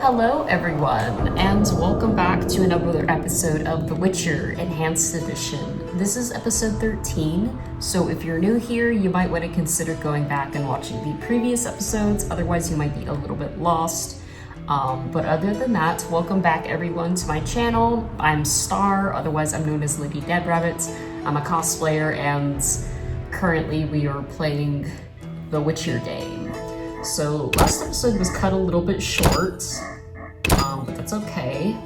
Hello everyone, and welcome back to another episode of The Witcher Enhanced Edition. This is episode 13, so if you're new here, you might want to consider going back and watching the previous episodes, otherwise you might be a little bit lost. But other than that, welcome back everyone to my channel. I'm Star, otherwise I'm known as Lady Dead Rabbit. I'm a cosplayer, and currently we are playing The Witcher game. So last episode was cut a little bit short, but that's okay.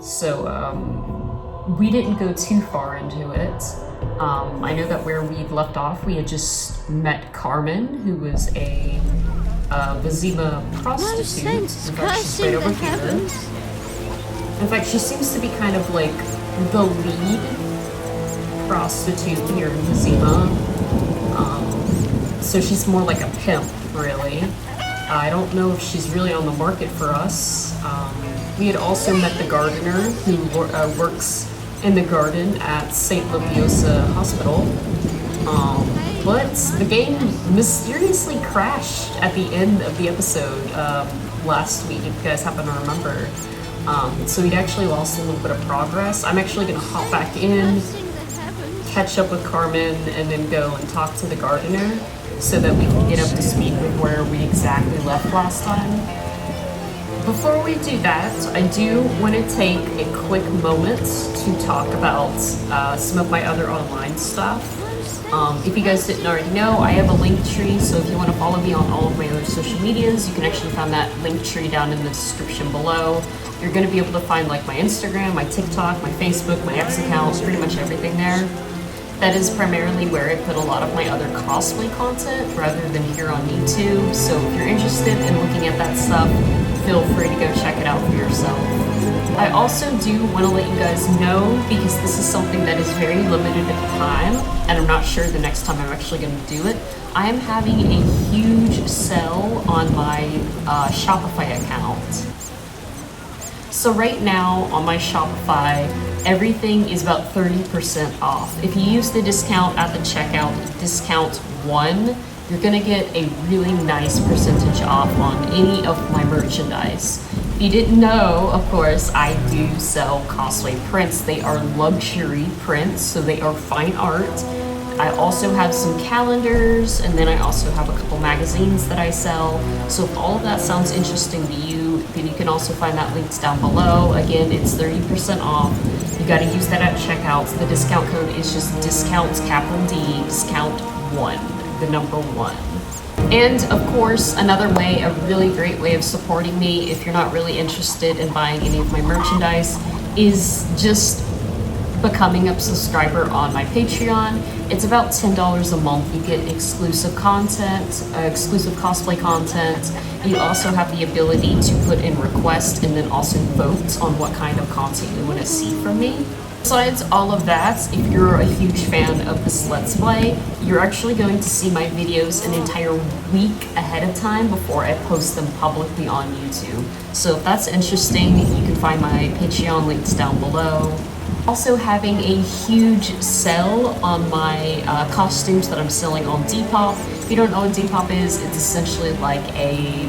So we didn't go too far into it. I know that where we left off, we had just met Carmen, who was a Vizima prostitute. In fact, she's right over here. In fact, she seems to be kind of like the lead prostitute here in Vizima. So she's more like a pimp, really. I don't know if she's really on the market for us. We had also met the gardener who works in the garden at St. Lupiosa Hospital. But the game mysteriously crashed at the end of the episode last week, if you guys happen to remember. So we'd actually lost a little bit of progress. I'm actually going to hop back in, catch up with Carmen, and then go and talk to the gardener, so that we can get up to speed with where we exactly left last time. Before we do that, I do want to take a quick moment to talk about some of my other online stuff. If you guys didn't already know, I have a link tree, so if you want to follow me on all of my other social medias, you can actually find that link tree down in the description below. You're going to be able to find like my Instagram, my TikTok, my Facebook, my X accounts, pretty much everything there. That is primarily where I put a lot of my other cosplay content rather than here on YouTube. So if you're interested in looking at that stuff, feel free to go check it out for yourself. I also do want to let you guys know, because this is something that is very limited at time, and I'm not sure the next time I'm actually going to do it. I am having a huge sale on my Shopify account. So right now on my Shopify, everything is about 30% off. If you use the discount at the checkout, discount 1, you're gonna get a really nice percentage off on any of my merchandise. If you didn't know, of course, I do sell cosplay prints. They are luxury prints, so they are fine art. I also have some calendars, and then I also have a couple magazines that I sell. So if all of that sounds interesting to you, then you can also find that links down below. Again, it's 30% off. You got to use that at checkout. The discount code is just discount capital D, discount 1, the number 1. And of course, another way, a really great way of supporting me if you're not really interested in buying any of my merchandise, is just becoming a subscriber on my Patreon. It's about $10 a month. You get exclusive content, exclusive cosplay content. You also have the ability to put in requests and then also vote on what kind of content you want to see from me. Besides all of that, if you're a huge fan of this Let's Play, you're actually going to see my videos an entire week ahead of time before I post them publicly on YouTube. So if that's interesting, you can find my Patreon links down below. Also having a huge sale on my costumes that I'm selling on Depop. If you don't know what Depop is, it's essentially like a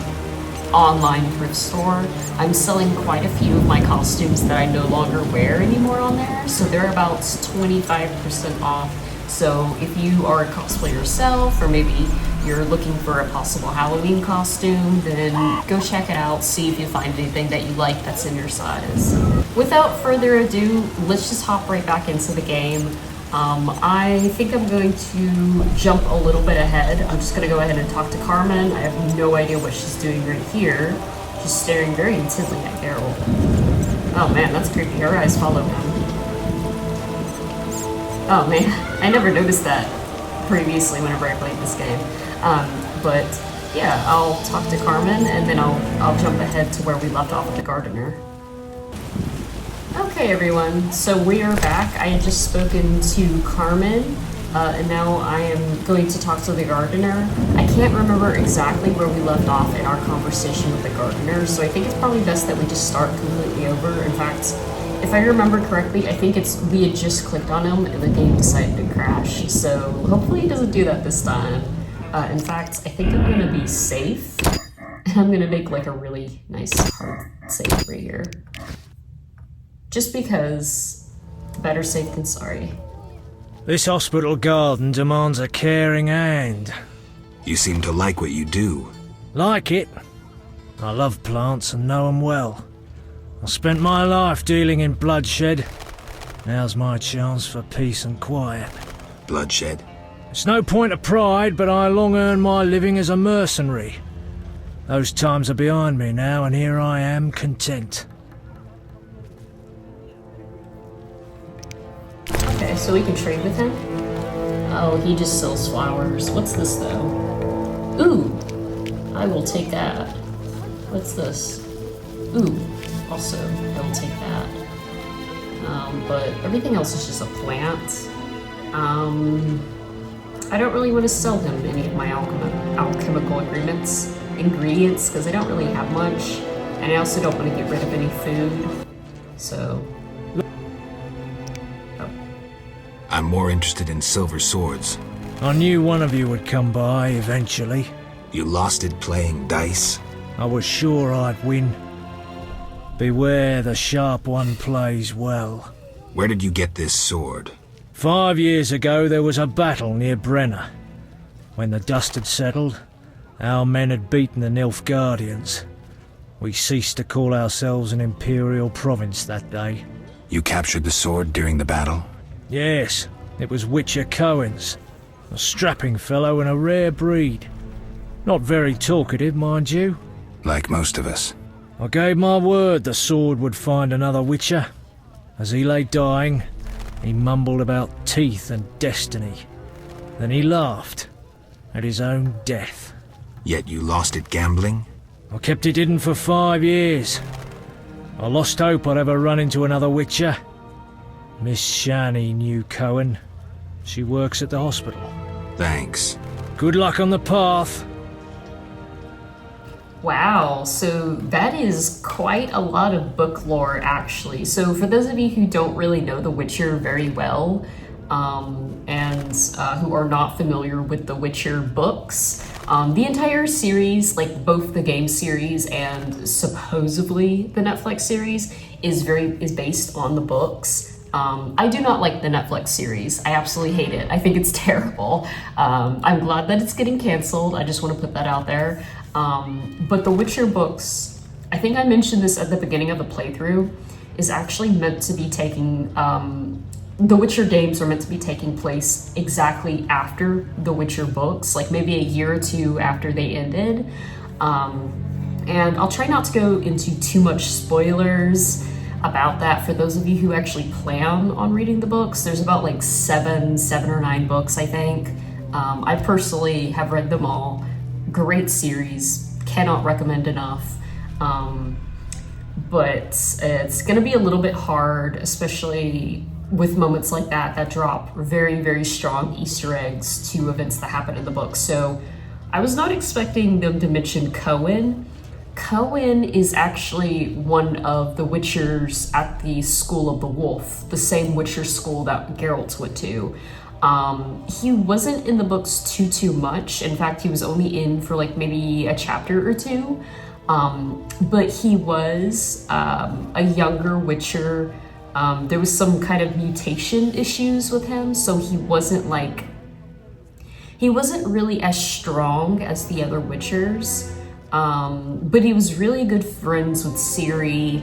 online thrift store. I'm selling quite a few of my costumes that I no longer wear anymore on there, so they're about 25% off. So if you are a cosplayer yourself, or maybe you're looking for a possible Halloween costume, then go check it out, see if you find anything that you like that's in your size. Without further ado, let's just hop right back into the game. I think I'm going to jump a little bit ahead. I'm just going to go ahead and talk to Carmen. I have no idea what she's doing right here. She's staring very intently at Geralt. Oh man, that's creepy. Her eyes follow him. Oh man, I never noticed that previously whenever I played this game. But yeah, I'll talk to Carmen, and then I'll jump ahead to where we left off with the gardener. Okay everyone, so we are back. I had just spoken to Carmen, and now I am going to talk to the gardener. I can't remember exactly where we left off in our conversation with the gardener, so I think it's probably best that we just start completely over. In fact, if I remember correctly, I think we had just clicked on him and the game decided to crash, so hopefully it doesn't do that this time. In fact, I think I'm gonna be safe And I'm gonna make like a really nice hard save right here. Just because better safe than sorry. This hospital garden demands a caring hand. You seem to like what you do. Like it? I love plants and know them well. I spent my life dealing in bloodshed. Now's my chance for peace and quiet. Bloodshed? It's no point of pride, but I long earned my living as a mercenary. Those times are behind me now, and here I am, content. Okay, so we can trade with him? Oh, he just sells flowers. What's this, though? Ooh! I will take that. What's this? Ooh, also, I will take that. But everything else is just a plant. I don't really want to sell him any of my alchemical ingredients, because I don't really have much. And I also don't want to get rid of any food. So... I'm more interested in silver swords. I knew one of you would come by eventually. You lost it playing dice? I was sure I'd win. Beware, the sharp one plays well. Where did you get this sword? 5 years ago there was a battle near Brenna. When the dust had settled, our men had beaten the Nilfgaardians. We ceased to call ourselves an imperial province that day. You captured the sword during the battle? Yes, it was Witcher Cohen's. A strapping fellow and a rare breed. Not very talkative, mind you. Like most of us. I gave my word the sword would find another Witcher. As he lay dying, he mumbled about teeth and destiny. Then he laughed at his own death. Yet you lost it gambling? I kept it hidden for 5 years. I lost hope I'd ever run into another Witcher. Miss Shani knew Cohen. She works at the hospital. Thanks. Good luck on the path. Wow, so that is quite a lot of book lore, actually. So for those of you who don't really know The Witcher very well, and who are not familiar with The Witcher books, the entire series, like both the game series and supposedly the Netflix series, is based on the books. I do not like the Netflix series. I absolutely hate it. I think it's terrible. I'm glad that it's getting canceled. I just want to put that out there. But the Witcher books, I think I mentioned this at the beginning of the playthrough, is actually meant to be taking, the Witcher games are meant to be taking place exactly after the Witcher books, like maybe a year or two after they ended. And I'll try not to go into too much spoilers about that for those of you who actually plan on reading the books. There's about like seven or nine books, I think. I personally have read them all. Great series, cannot recommend enough. But it's gonna be a little bit hard, especially with moments like that drop very, very strong Easter eggs to events that happen in the book. So I was not expecting them to mention Cohen. Cohen is actually one of the Witchers at the School of the Wolf, the same Witcher school that Geralt went to. He wasn't in the books too much. In fact, he was only in for like maybe a chapter or two. But he was a younger Witcher. There was some kind of mutation issues with him, so he wasn't really as strong as the other Witchers. But he was really good friends with Ciri.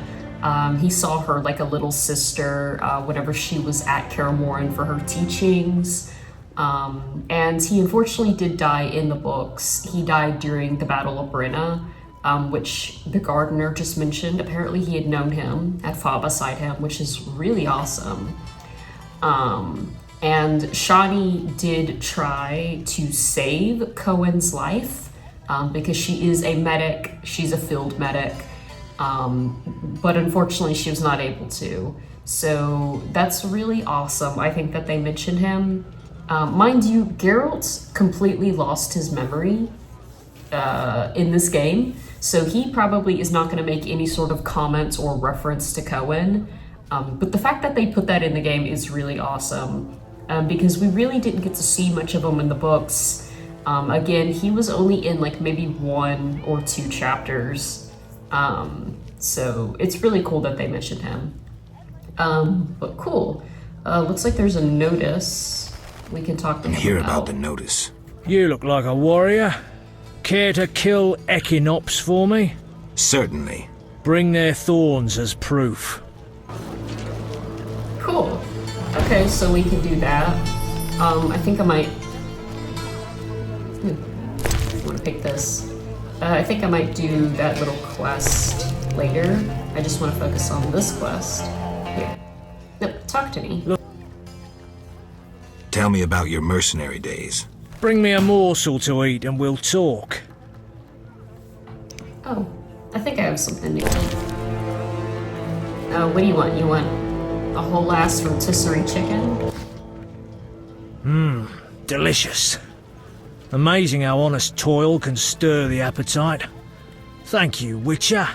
He saw her like a little sister whenever she was at Kaer Morhen for her teachings. And he unfortunately did die in the books. He died during the Battle of Brenna, which the gardener just mentioned. Apparently he had known him, had fought beside him, which is really awesome. And Shani did try to save Cohen's life, because she is a medic, she's a field medic, but unfortunately she was not able to. So that's really awesome. I think that they mentioned him. Mind you, Geralt completely lost his memory in this game, so he probably is not going to make any sort of comments or reference to Cohen. But the fact that they put that in the game is really awesome, because we really didn't get to see much of him in the books. Again, he was only in like maybe 1 or 2 chapters. So it's really cool that they mentioned him. But cool. Looks like there's a notice we can talk to him Hear about the notice. You look like a warrior. Care to kill Equinops for me? Certainly. Bring their thorns as proof. Cool. Okay, so we can do that. I think I might... I want to pick this. I think I might do that little quest later. I just want to focus on this quest. Here. Nope, talk to me. Look. Tell me about your mercenary days. Bring me a morsel to eat and we'll talk. Oh, I think I have something to eat. What do you want? You want a whole ass rotisserie chicken? Delicious. Amazing how honest toil can stir the appetite. Thank you, Witcher.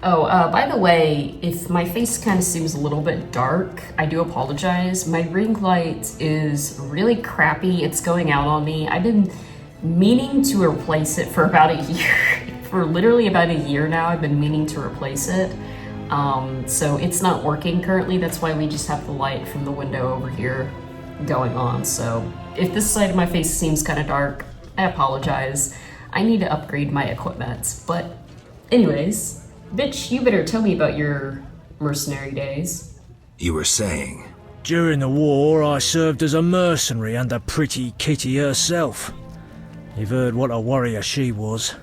Oh, by the way, if my face kind of seems a little bit dark, I do apologize. My ring light is really crappy. It's going out on me. I've been meaning to replace it for about a year. For literally about a year now, I've been meaning to replace it. So it's not working currently. That's why we just have the light from the window over here going on. So if this side of my face seems kind of dark, I apologize. I need to upgrade my equipment. But anyways... Bitch, you better tell me about your mercenary days. You were saying... During the war, I served as a mercenary under Pretty Kitty herself. You've heard what a warrior she was.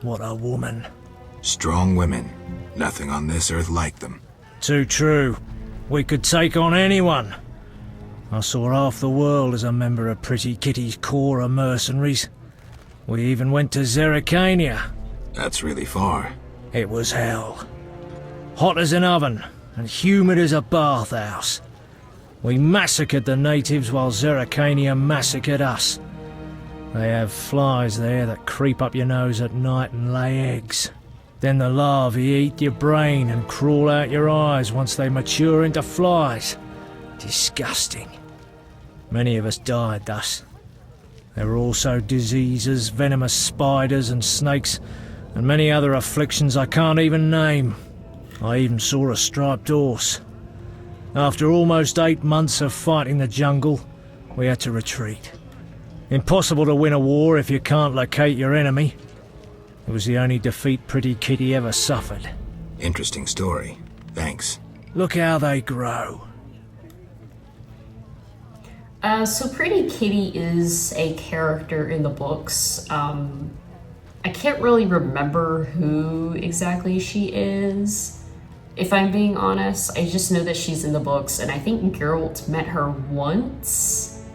What a woman. Strong women. Nothing on this earth like them. Too true. We could take on anyone. I saw half the world as a member of Pretty Kitty's corps of mercenaries. We even went to Zerrikania. That's really far. It was hell. Hot as an oven, and humid as a bathhouse. We massacred the natives while Zerrikania massacred us. They have flies there that creep up your nose at night and lay eggs. Then the larvae eat your brain and crawl out your eyes once they mature into flies. Disgusting. Many of us died thus. There were also diseases, venomous spiders and snakes, and many other afflictions I can't even name. I even saw a striped horse. After almost 8 months of fighting the jungle, we had to retreat. Impossible to win a war if you can't locate your enemy. It was the only defeat Pretty Kitty ever suffered. Interesting story. Thanks. Look how they grow. So Pretty Kitty is a character in the books. I can't really remember who exactly she is, if I'm being honest. I just know that she's in the books, and I think Geralt met her once.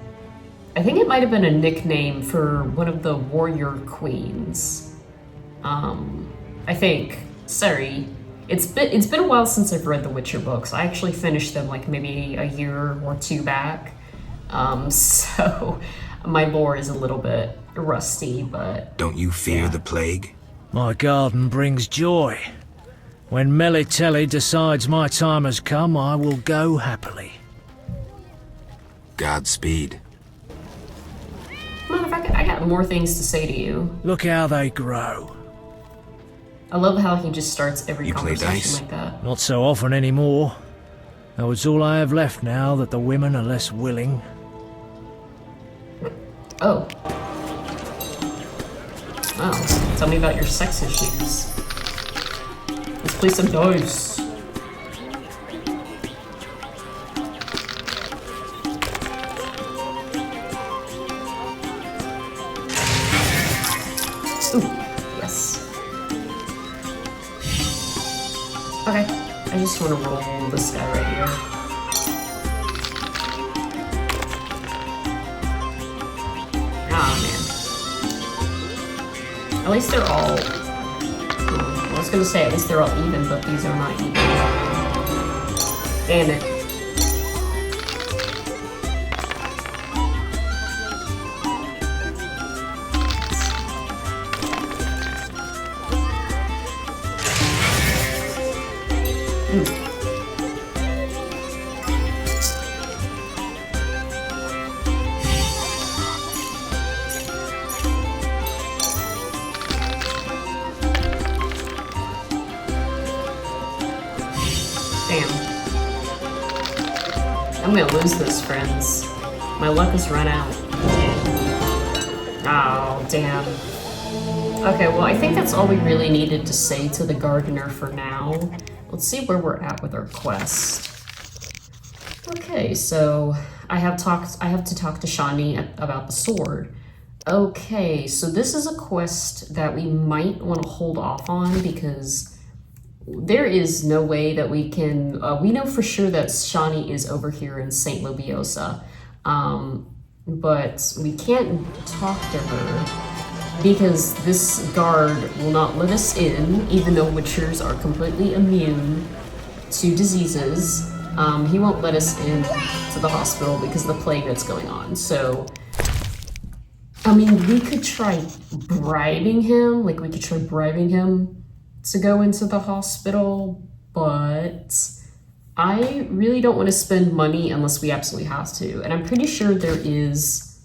I think it might have been a nickname for one of the warrior queens. I think. Sorry. It's been a while since I've read the Witcher books. I actually finished them like maybe a year or 2 back. So my lore is a little bit rusty, but... Don't you fear the plague? My garden brings joy. When Melitele decides my time has come, I will go happily. Godspeed. Motherfucker, I got more things to say to you. Look how they grow. I love how he just starts every You play conversation dice? like that. Not so often anymore. Though it's all I have left now that the women are less willing. Oh. Wow. Tell me about your sex issues. Let's play some dice. Ooh, yes. Okay, I just want to roll this guy right here. At least they're all... I was gonna say, at least they're all even, but these are not even. Damn it. I'm gonna lose this, friends. My luck has run out. Oh, damn. Okay, well, I think that's all we really needed to say to the gardener for now. Let's see where we're at with our quest. Okay, so I have to talk to Shani about the sword. Okay, so this is a quest that we might want to hold off on because there is no way that we can, we know for sure that Shani is over here in St. Lobiosa, but we can't talk to her because this guard will not let us in, even though Witchers are completely immune to diseases. He won't let us in to the hospital because of the plague that's going on, so I mean, we could try bribing him, like we could try bribing him to go into the hospital, but I really don't want to spend money unless we absolutely have to. And I'm pretty sure there's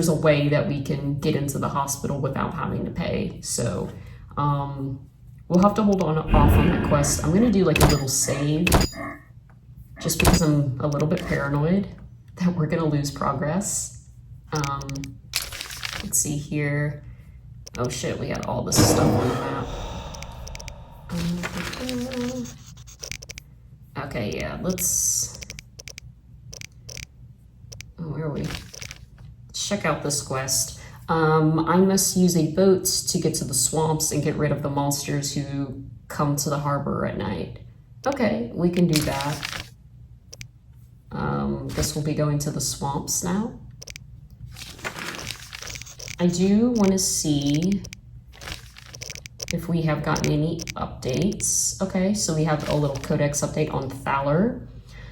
a way that we can get into the hospital without having to pay. So we'll have to hold on off on that quest. I'm gonna do like a little save just because I'm a little bit paranoid that we're gonna lose progress. Let's see here. Oh shit, we got all this stuff on the map. Okay, yeah, let's... Oh, where are we? Let's check out this quest. I must use a boat to get to the swamps and get rid of the monsters who come to the harbor at night. Okay, we can do that. This will be going to the swamps now. I do want to see if we have gotten any updates. Okay, so we have a little codex update on Thaler.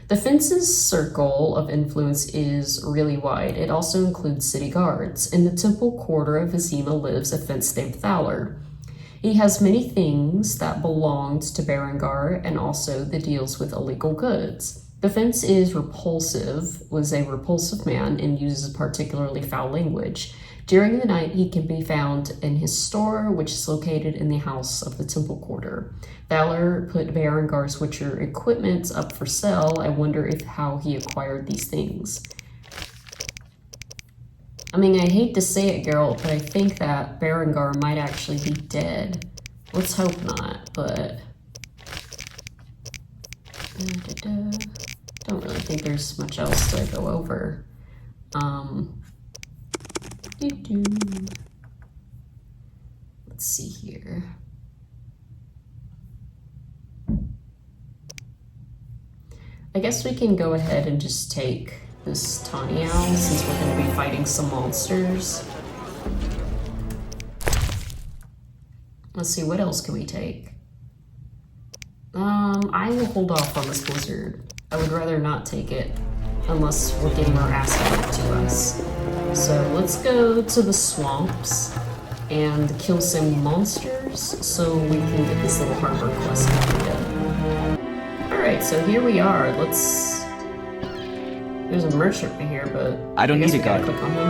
The fence's circle of influence is really wide. It also includes city guards. In the temple quarter of Vizima lives a fence named Thaler. He has many things that belonged to Berengar and also the deals with illegal goods. The fence is repulsive, was a repulsive man, and uses particularly foul language. During the night, he can be found in his store, which is located in the house of the temple quarter. Thaler put Berengar's Witcher equipment up for sale. I wonder how he acquired these things. I mean, I hate to say it, Geralt, but I think that Berengar might actually be dead. Let's hope not, but... Don't really think there's much else to go over. Let's see here. I guess we can go ahead and just take this Tawny Owl since we're going to be fighting some monsters. Let's see, what else can we take? I will hold off on this blizzard. I would rather not take it unless we're getting our ass handed to us. So let's go to the swamps and kill some monsters so we can get this little harbor quest completed. Alright, so here we are. Let's... There's a merchant right here, but... I don't need a guard. Click on him.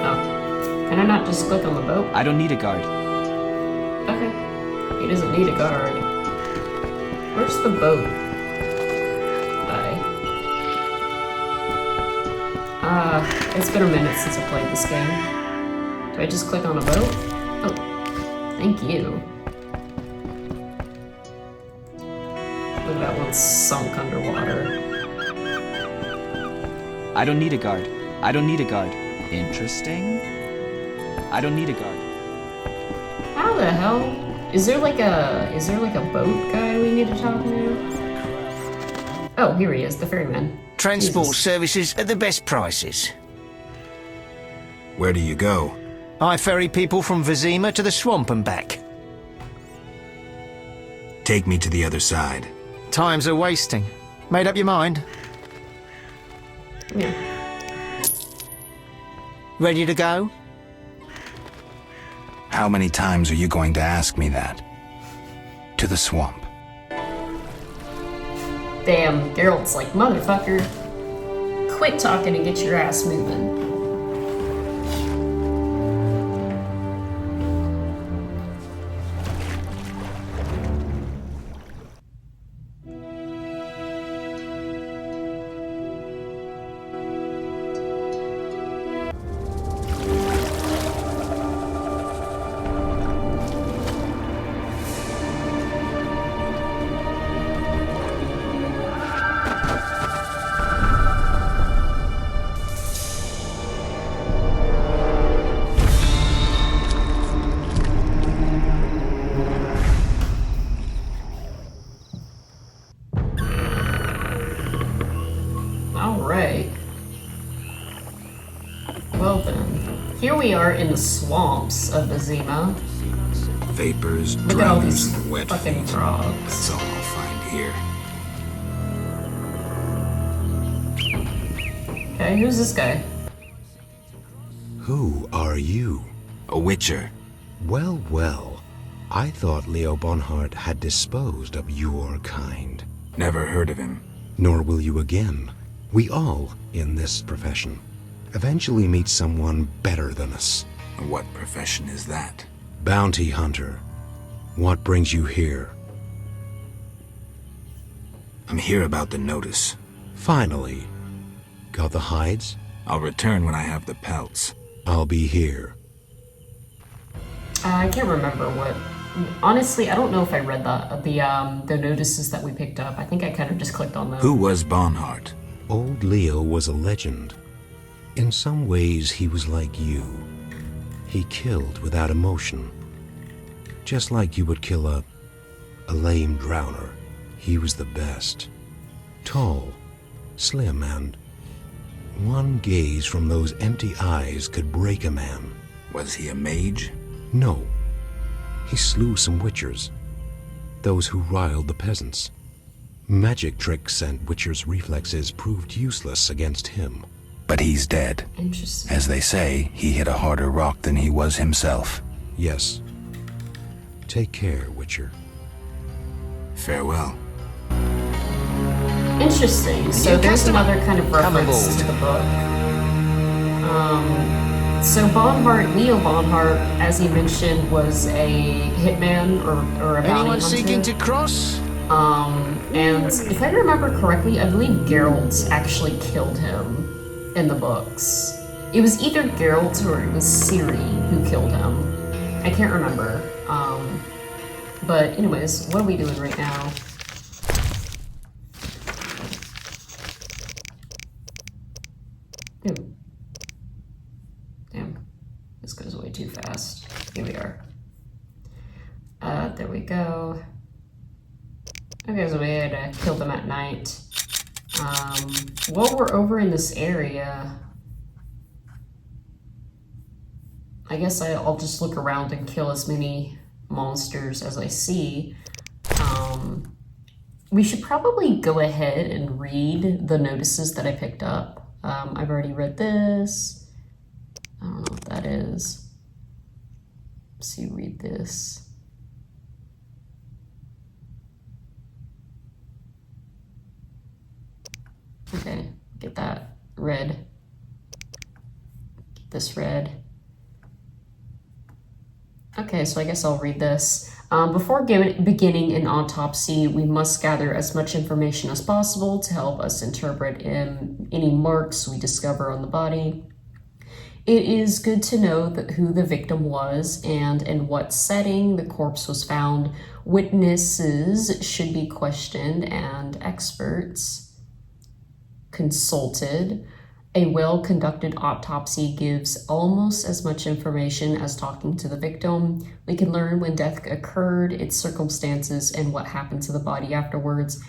Oh. Can I not just click on the boat? I don't need a guard. Okay. He doesn't need a guard. Where's the boat? It's been a minute since I played this game. Do I just click on a boat? Oh, thank you. Look at that one sunk underwater. I don't need a guard. I don't need a guard. Interesting. I don't need a guard. How the hell? Is there like a boat guy we need to talk to? Oh, here he is, the ferryman. Transport Jesus. services at the best prices. Where do you go? I ferry people from Vizima to the swamp and back. Take me to the other side. Times are wasting. Made up your mind? Yeah. Ready to go? How many times are you going to ask me that? To the swamp. Damn, Geralt's like, motherfucker. Quit talking and get your ass moving. we are in the swamps of Vizima. Vapors, Look at all drowns, these and wet fucking feet. frogs. That's all I'll find here. Okay, who's this guy? Who are you? A witcher. Well, well. I thought Leo Bonhart had disposed of your kind. Never heard of him. Nor will you again. We all, in this profession, eventually meet someone better than us. What profession is that? Bounty hunter. What brings you here? I'm here about the notice. Finally. Got the hides? I'll return when I have the pelts. I'll be here. I can't remember what. Honestly, I don't know if I read the notices that we picked up. I think I kind of just clicked on them. Who was Bonhart? Old Leo was a legend. In some ways, he was like you. He killed without emotion. Just like you would kill a lame drowner. He was the best. Tall, slim, and one gaze from those empty eyes could break a man. Was he a mage? No. He slew some witchers. Those who riled the peasants. Magic tricks and witchers' reflexes proved useless against him. But he's dead. Interesting. As they say, he hit a harder rock than he was himself. Yes. Take care, Witcher. Farewell. Interesting. So there's another kind of reference to the book. So Bonhart, Leo Bonhart, as he mentioned, was a hitman or a bounty Anyone hunter. seeking to cross? And if I remember correctly, I believe Geralt actually killed him in the books. It was either Geralt or it was Ciri who killed him. I can't remember. But anyways, what are we doing right now? Ooh. Damn. This goes way too fast. Here we are. There we go. Okay, so we had to kill them at night. While we're over in this area, I guess I'll just look around and kill as many monsters as I see. We should probably go ahead and read the notices that I picked up. I've already read this. I don't know what that is. Let's see, read this. Okay, get that red. Get this red. Okay, so I guess I'll read this. Before beginning an autopsy, we must gather as much information as possible to help us interpret any marks we discover on the body. It is good to know who the victim was and in what setting the corpse was found. Witnesses should be questioned and experts consulted. A well-conducted autopsy gives almost as much information as talking to the victim. We can learn when death occurred, its circumstances, and what happened to the body afterwards.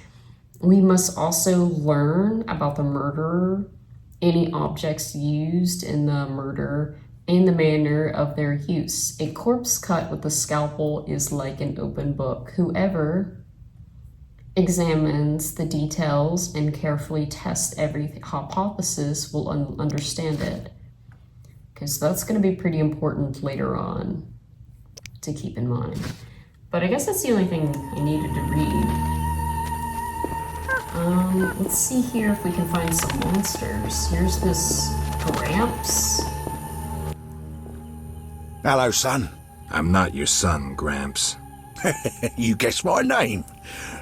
We must also learn about the murderer, any objects used in the murder, and the manner of their use. A corpse cut with a scalpel is like an open book. Whoever examines the details and carefully tests every hypothesis will understand it. Okay, so that's going to be pretty important later on to keep in mind. But I guess that's the only thing I needed to read. Let's see here if we can find some monsters. Here's this Gramps. Hello, son. I'm not your son, Gramps. You guessed my name.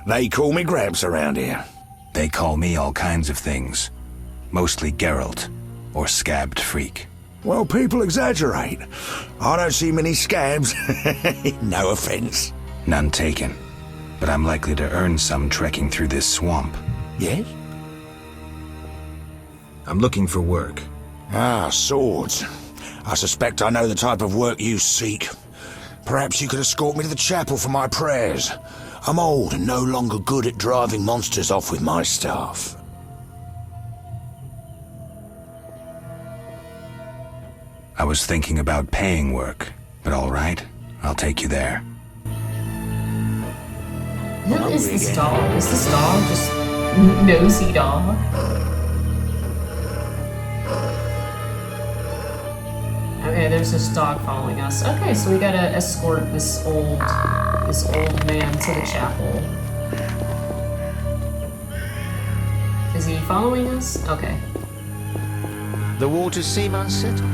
They call me Gramps around here. They call me all kinds of things. Mostly Geralt, or Scabbed Freak. Well, people exaggerate. I don't see many scabs. No offense. None taken. But I'm likely to earn some trekking through this swamp. Yes? I'm looking for work. Ah, swords. I suspect I know the type of work you seek. Perhaps you could escort me to the chapel for my prayers. I'm old and no longer good at driving monsters off with my staff. I was thinking about paying work, but all right, I'll take you there. Who is this dog? Is this dog just nosy dog? Okay, there's this dog following us. Okay, so we gotta escort this old man to the chapel. Is he following us? Okay. The waters seem unsettled.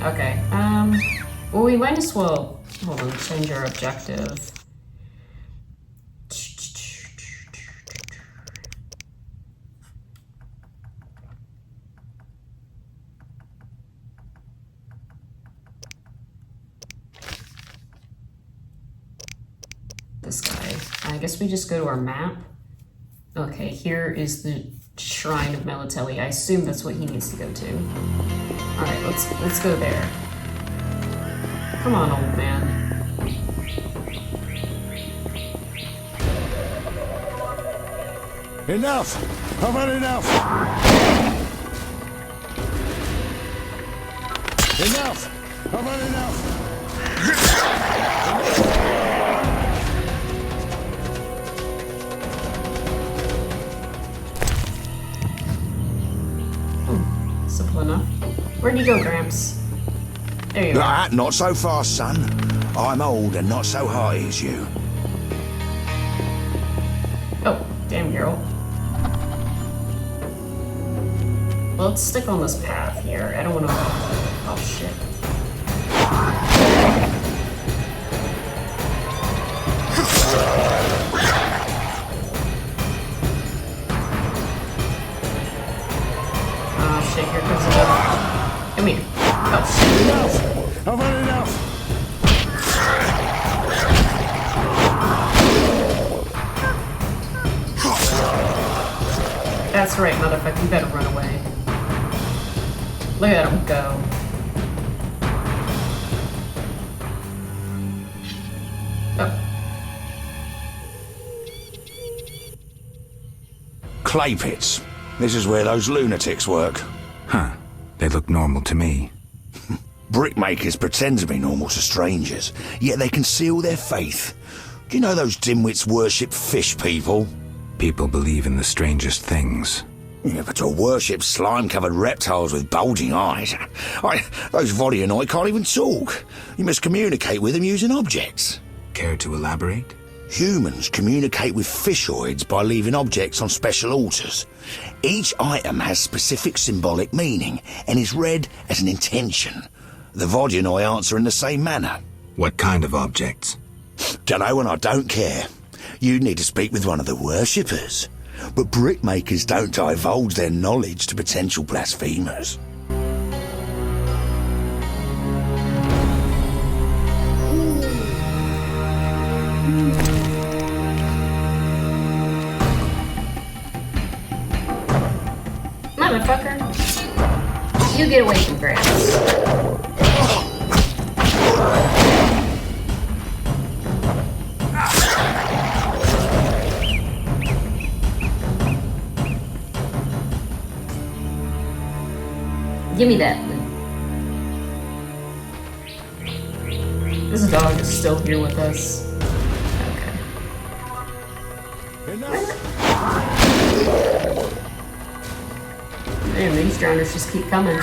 Okay, well, we might as well, hold on, change our objective. This guy. I guess we just go to our map. Okay, here is the Shrine of Melitelli. I assume that's what he needs to go to. Alright, let's go there. Come on, old man. Enough! I've had enough! Enough! I've had enough! Simple enough. Where'd you go, Gramps? There you are. Not so fast, son. I'm old and not so hearty as you. Oh, damn girl. Well, let's stick on this path here. I don't want to... Oh, shit. Oh, shit, here comes the... Come here. Oh, shit. Enough! I've had enough! That's right, motherfucker. You better run away. Look at him go. Oh. Clay pits. This is where those lunatics work. Huh. They look normal to me. Brickmakers pretend to be normal to strangers, yet they conceal their faith. Do you know those dimwits worship fish people? People believe in the strangest things. Yeah, but to worship slime-covered reptiles with bulging eyes. Those Vodyanoi can't even talk. You must communicate with them using objects. Care to elaborate? Humans communicate with fishoids by leaving objects on special altars. Each item has specific symbolic meaning and is read as an intention. The Vodyanoi answer in the same manner. What kind of objects? Dunno, and I don't care. You need to speak with one of the worshippers. But brickmakers don't divulge their knowledge to potential blasphemers. Motherfucker. You get away from Gramps. Give me that. This dog is still here with us. Okay. Man, these drowners just keep coming.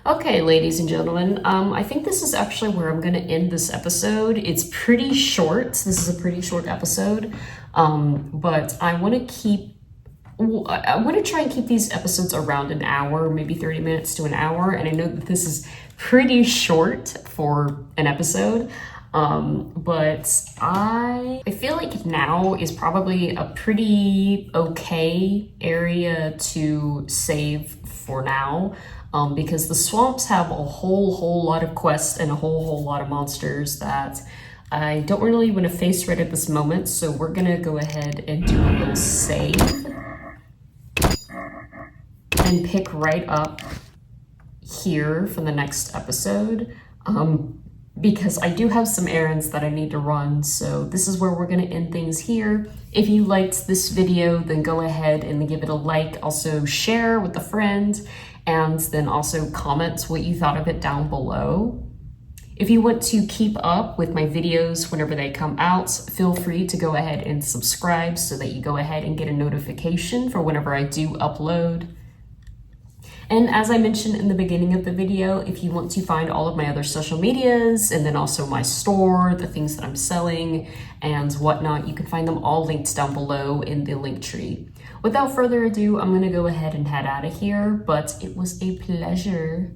Okay, ladies and gentlemen, I think this is actually where I'm going to end this episode. It's pretty short. This is a pretty short episode, but I want to try and keep these episodes around an hour, maybe 30 minutes to an hour, and I know that this is pretty short for an episode, but I feel like now is probably a pretty okay area to save for now. Because the swamps have a whole lot of quests and a whole lot of monsters that I don't really want to face right at this moment, so we're gonna go ahead and do a little save and pick right up here for the next episode. because I do have some errands that I need to run, so this is where we're going to end things here. If you liked this video, then go ahead and give it a like, also share with a friend, and then also comment what you thought of it down below. If you want to keep up with my videos whenever they come out, feel free to go ahead and subscribe so that you go ahead and get a notification for whenever I do upload. And as I mentioned in the beginning of the video, if you want to find all of my other social medias and then also my store, the things that I'm selling and whatnot, you can find them all linked down below in the link tree. Without further ado, I'm going to go ahead and head out of here, but it was a pleasure.